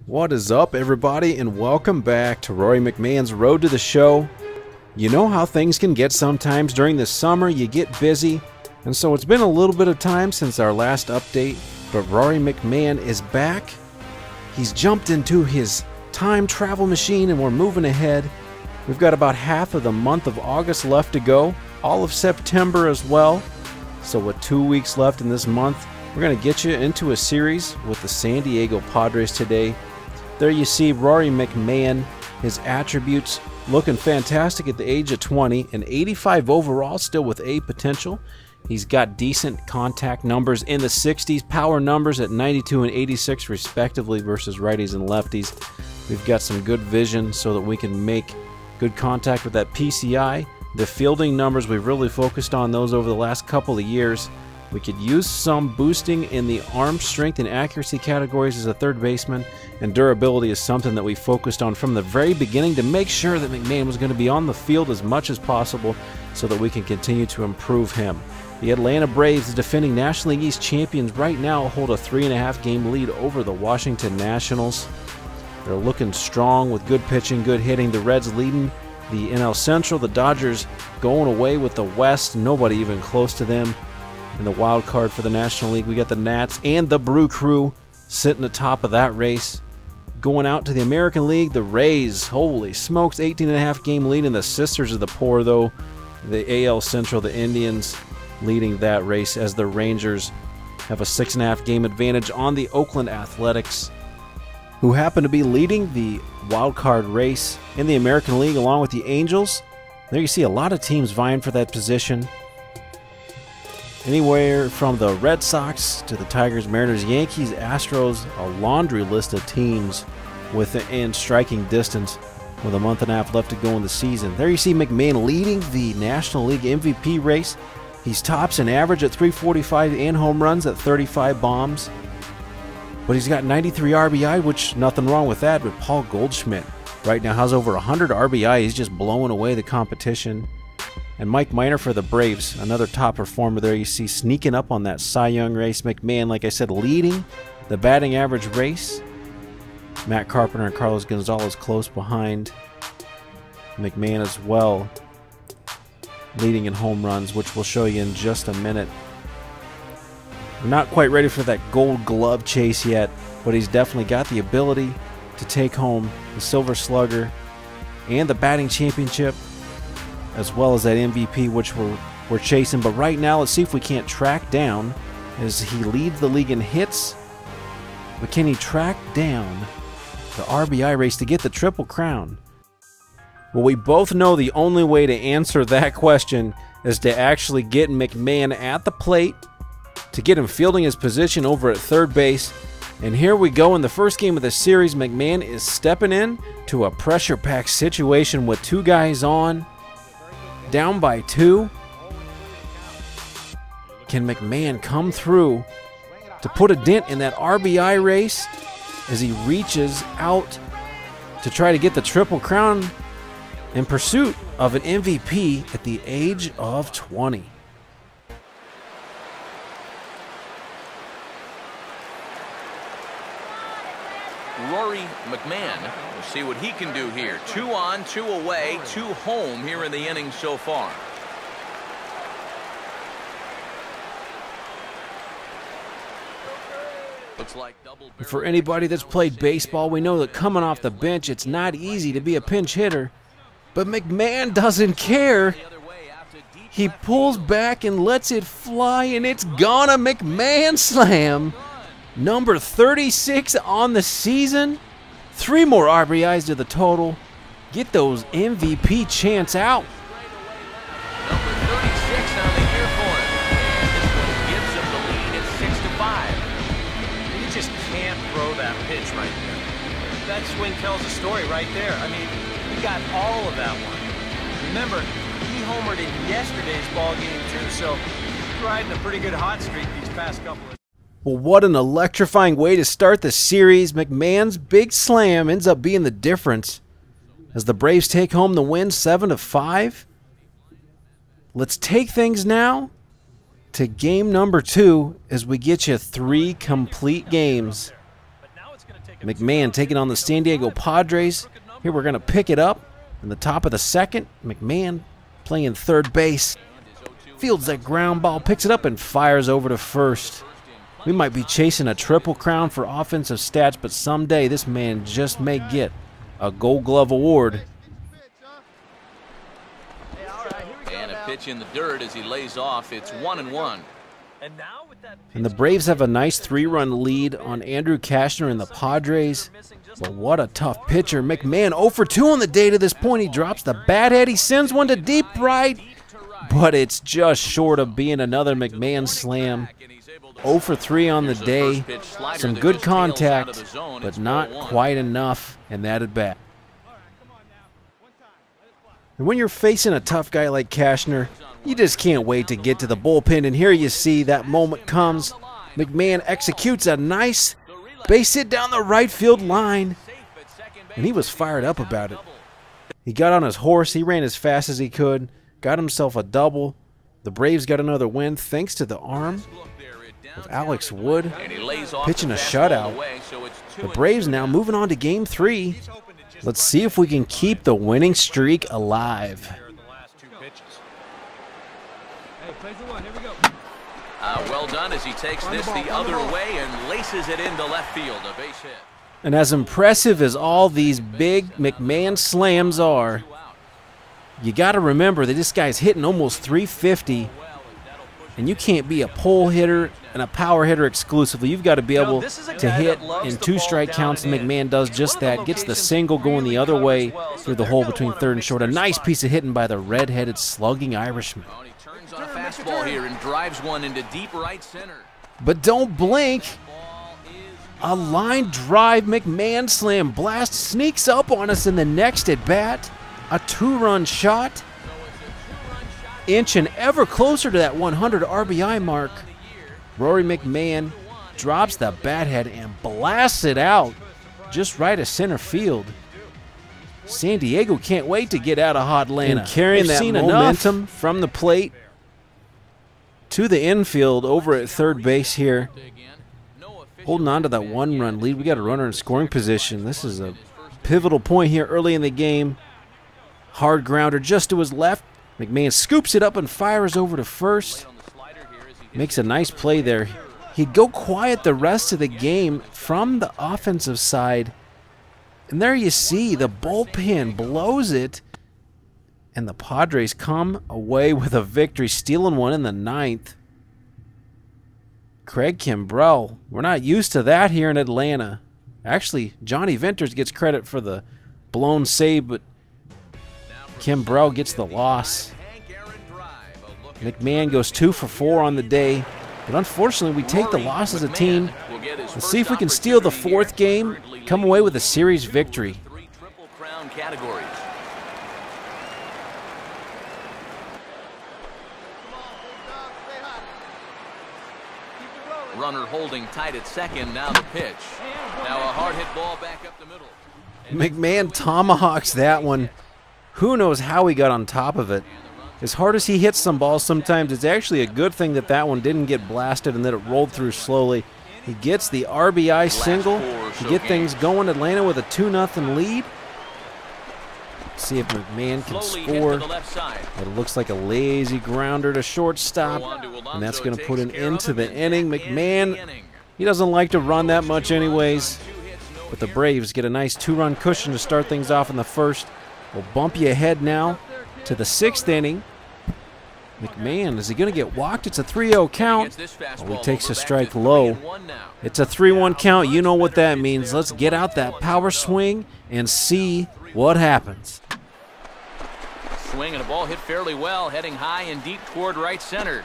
What is up, everybody, and welcome back to Rory McMahon's Road to the Show. You know how things can get sometimes during the summer. You get busy, and so it's been a little bit of time since our last update, but Rory McMahon is back. He's jumped into his time travel machine and we're moving ahead. We've got about half of the month of August left to go, all of September as well. So with 2 weeks left in this month, we're going to get you into a series with the San Diego Padres today. There you see Rory McMahon, his attributes looking fantastic at the age of 20, an 85 overall, still with A potential. He's got decent contact numbers in the 60s, power numbers at 92 and 86 respectively versus righties and lefties. We've got some good vision so that we can make good contact with that PCI. The fielding numbers, we've really focused on those over the last couple of years. We could use some boosting in the arm strength and accuracy categories as a third baseman, and durability is something that we focused on from the very beginning to make sure that McMahon was going to be on the field as much as possible so that we can continue to improve him. The Atlanta Braves, the defending National League East champions, right now hold a 3.5 game lead over the Washington Nationals. They're looking strong with good pitching, good hitting. The Reds leading the NL Central, the Dodgers going away with the West, nobody even close to them. In the wild card for the National League, we got the Nats and the Brew Crew sitting atop of that race. Going out to the American League, the Rays, holy smokes, 18.5 game lead in the Sisters of the Poor, though. The AL Central, the Indians leading that race as the Rangers have a 6.5 game advantage on the Oakland Athletics, who happen to be leading the wild card race in the American League along with the Angels. There you see a lot of teams vying for that position. Anywhere from the Red Sox to the Tigers, Mariners, Yankees, Astros, a laundry list of teams within striking distance with a month and a half left to go in the season. There you see McMahon leading the National League MVP race. He's tops in average at 345 and home runs at 35 bombs. But he's got 93 RBI, which nothing wrong with that, but Paul Goldschmidt right now has over 100 RBI. He's just blowing away the competition. And Mike Minor for the Braves, another top performer there you see sneaking up on that Cy Young race. McMahon, like I said, leading the batting average race. Matt Carpenter and Carlos Gonzalez close behind. McMahon as well, leading in home runs, which we'll show you in just a minute. We're not quite ready for that gold glove chase yet, but he's definitely got the ability to take home the Silver Slugger and the batting championship, as well as that MVP, which we're chasing. But right now, let's see if we can't track down, as he leads the league in hits. But can he track down the RBI race to get the Triple Crown? Well, we both know the only way to answer that question is to actually get McMahon at the plate, to get him fielding his position over at third base. And here we go in the first game of the series. McMahon is stepping in to a pressure-packed situation with two guys on, down by 2. Can McMahon come through to put a dent in that RBI race as he reaches out to try to get the Triple Crown in pursuit of an MVP at the age of 20? Rory McMahon, we'll see what he can do here. 2 on, 2 away, 2 home here in the inning so far. Looks like double. For anybody that's played baseball, we know that coming off the bench, it's not easy to be a pinch hitter. But McMahon doesn't care. He pulls back and lets it fly, and it's gone. A McMahon slam. Number 36 on the season. 3 more RBIs to the total. Get those MVP chants out. Number 36 on the year for him. And this one gives him the lead at 6-5. You just can't throw that pitch right there. That swing tells a story right there. I mean, he got all of that one. Remember, he homered in yesterday's ball game too, so he's riding a pretty good hot streak these past couple of. Well, what an electrifying way to start the series. McMahon's big slam ends up being the difference as the Braves take home the win 7-5. Let's take things now to game number 2 as we get you 3 complete games McMahon taking on the San Diego Padres. Here we're going to pick it up in the top of the second. McMahon playing third base. Fields that ground ball, picks it up and fires over to first. We might be chasing a triple crown for offensive stats, but someday this man just may get a Gold Glove award. And a pitch in the dirt as he lays off. It's 1-1. And the Braves have a nice 3-run lead on Andrew Cashner and the Padres. But what a tough pitcher. McMahon 0 for 2 on the day to this point. He drops the bat head. He sends one to deep right. But it's just short of being another McMahon slam. 0 for 3 on the day. Some good contact, but not quite enough. And that at bat. And when you're facing a tough guy like Cashner, you just can't wait to get to the bullpen. And here you see that moment comes. McMahon executes a nice base hit down the right field line. And he was fired up about it. He got on his horse. He ran as fast as he could. Got himself a double. The Braves got another win thanks to the arm of Alex Wood pitching a shutout. The Braves now moving on to Game 3. Let's see if we can keep the winning streak alive. Well done as he takes this the other way and laces it into left field. A base hit. And as impressive as all these big McMahon slams are, you got to remember that this guy's hitting almost 350, and you can't be a pole hitter and a power hitter exclusively. You've got to be able to hit in 2 strike counts, and McMahon does just that. Gets the single going the other way through the hole between third and short. A nice piece of hitting by the red-headed slugging Irishman. He turns on a fastball here and drives one into deep right center. But don't blink. A line drive McMahon slam blast sneaks up on us in the next at bat. A 2-run shot. Inching ever closer to that 100 RBI mark. Rory McMahon drops the bat head and blasts it out just right of center field. San Diego can't wait to get out of hot Atlanta. And carrying that momentum from the plate to the infield over at third base here. Holding on to that 1-run lead. We got a runner in scoring position. This is a pivotal point here early in the game. Hard grounder just to his left. McMahon scoops it up and fires over to first. Makes a nice play there. He'd go quiet the rest of the game from the offensive side. And there you see the bullpen blows it. And the Padres come away with a victory, stealing one in the 9th. Craig Kimbrell, we're not used to that here in Atlanta. Actually, Johnny Venters gets credit for the blown save, but Kimbrell gets the loss. McMahon goes 2 for 4 on the day, but unfortunately we take the loss as a team. Let's see if we can steal the 4th game, come away with a series victory. 3 Triple Crown categories. Runner holding tight at second. Now the pitch. Now a hard hit ball back up the middle. McMahon tomahawks that one. Who knows how he got on top of it. As hard as he hits some balls sometimes, it's actually a good thing that that one didn't get blasted and that it rolled through slowly. He gets the RBI single to get things going. Atlanta with a 2-0 lead. See if McMahon can score. It looks like a lazy grounder to shortstop, and that's going to put an end to the inning. McMahon, he doesn't like to run that much anyways, but the Braves get a nice 2-run cushion to start things off in the first. We'll bump you ahead now to the 6th inning. McMahon, is he going to get walked? It's a 3-0 count. Oh, he takes a strike low. It's a 3-1 count. You know what that means. Let's get out that power swing and see what happens. Swing and a ball hit fairly well, heading high and deep toward right center.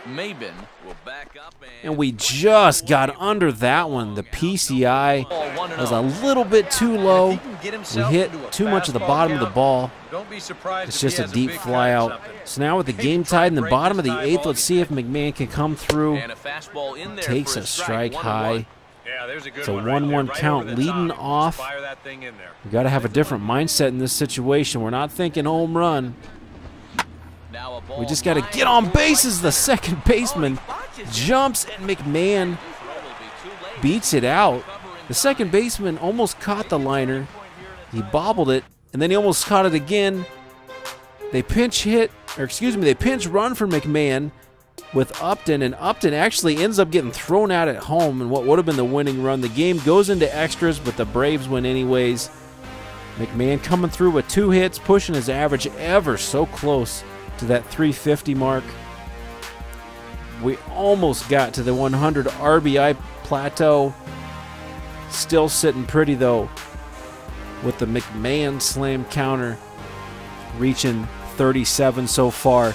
Mabin will back up and we just got under that one. The PCI was a little bit too low. We hit too much of the bottom of the ball. It's just a deep fly out. So now with the game tied in the bottom of the 8th, let's see if McMahon can come through. Takes a strike high. It's a 1-1 count leading off. We got to have a different mindset in this situation. We're not thinking home run. We just got to get on bases. The second baseman jumps, and McMahon beats it out. The second baseman almost caught the liner. He bobbled it, and then he almost caught it again. They pinch hit, or excuse me, they pinch run for McMahon with Upton, and Upton actually ends up getting thrown out at home in what would have been the winning run. The game goes into extras, but the Braves win anyways. McMahon coming through with 2 hits, pushing his average ever so close to that 350 mark. We almost got to the 100 RBI plateau. Still sitting pretty though, with the McMahon slam counter reaching 37 so far.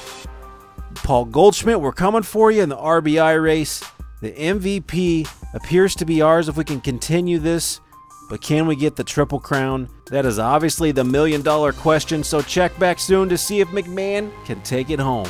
Paul Goldschmidt, we're coming for you in the RBI race. The MVP appears to be ours if we can continue this, but can we get the Triple Crown? That is obviously the $1 million question, so check back soon to see if McMahon can take it home.